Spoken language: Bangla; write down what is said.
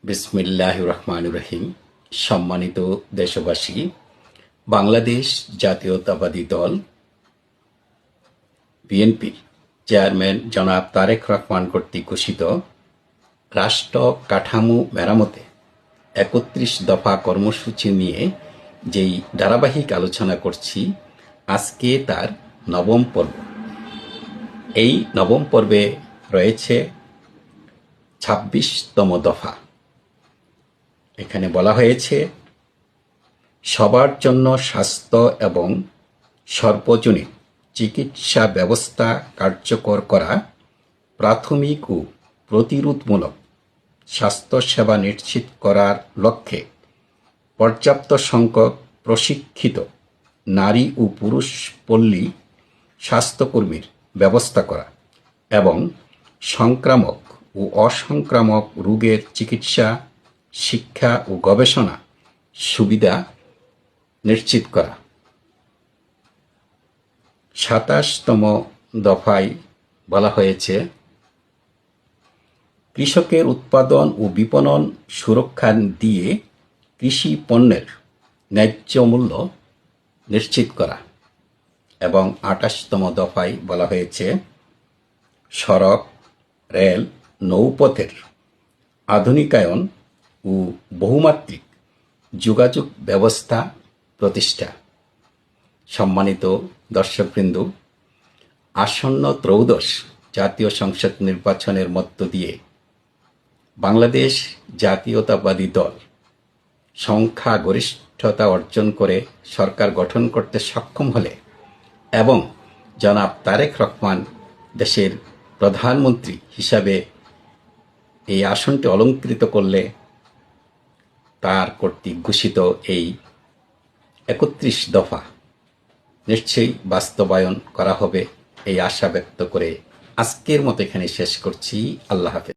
বিসমিল্লাহির রহমানির রহিম। সম্মানিত দেশবাসী, বাংলাদেশ জাতীয়তাবাদী দল বিএনপি চেয়ারম্যান জনাব তারেক রহমান কর্তৃক ঘোষিত রাষ্ট্র কাঠামো মেরামতে ৩১ দফা কর্মসূচি নিয়ে যেই ধারাবাহিক আলোচনা করছি, আজকে তার নবম পর্ব। এই নবম পর্বে রয়েছে ২৬তম দফা। এখানে বলা হয়েছে, সবার জন্য স্বাস্থ্য এবং সর্বজনীন চিকিৎসা ব্যবস্থা কার্যকর করা, প্রাথমিক ও প্রতিরোধমূলক স্বাস্থ্যসেবা নিশ্চিত করার লক্ষ্যে পর্যাপ্ত সংখ্যক প্রশিক্ষিত নারী ও পুরুষ পল্লী স্বাস্থ্যকর্মীর ব্যবস্থা করা এবং সংক্রামক ও অসংক্রামক রোগের চিকিৎসা, শিক্ষা ও গবেষণা সুবিধা নিশ্চিত করা। ২৭তম দফায় বলা হয়েছে, কৃষকের উৎপাদন ও বিপণন সুরক্ষা দিয়ে কৃষি পণ্যের ন্যায্য মূল্য নিশ্চিত করা। এবং ২৮তম দফায় বলা হয়েছে, সড়ক, রেল, নৌপথের আধুনিকায়ন ও বহুমাত্রিক যোগাযোগ ব্যবস্থা প্রতিষ্ঠা। সম্মানিত দর্শকবৃন্দ, আসন্ন ত্রয়োদশ জাতীয় সংসদ নির্বাচনের মধ্য দিয়ে বাংলাদেশ জাতীয়তাবাদী দল সংখ্যাগরিষ্ঠতা অর্জন করে সরকার গঠন করতে সক্ষম হলে এবং জনাব তারেক রহমান দেশের প্রধানমন্ত্রী হিসাবে এই আসনটি অলংকৃত করলে তার কর্তৃক ঘোষিত এই ৩১ দফা নিশ্চয়ই বাস্তবায়ন করা হবে, এই আশা ব্যক্ত করে আজকের মতো এখানে শেষ করছি। আল্লাহ হাফেজ।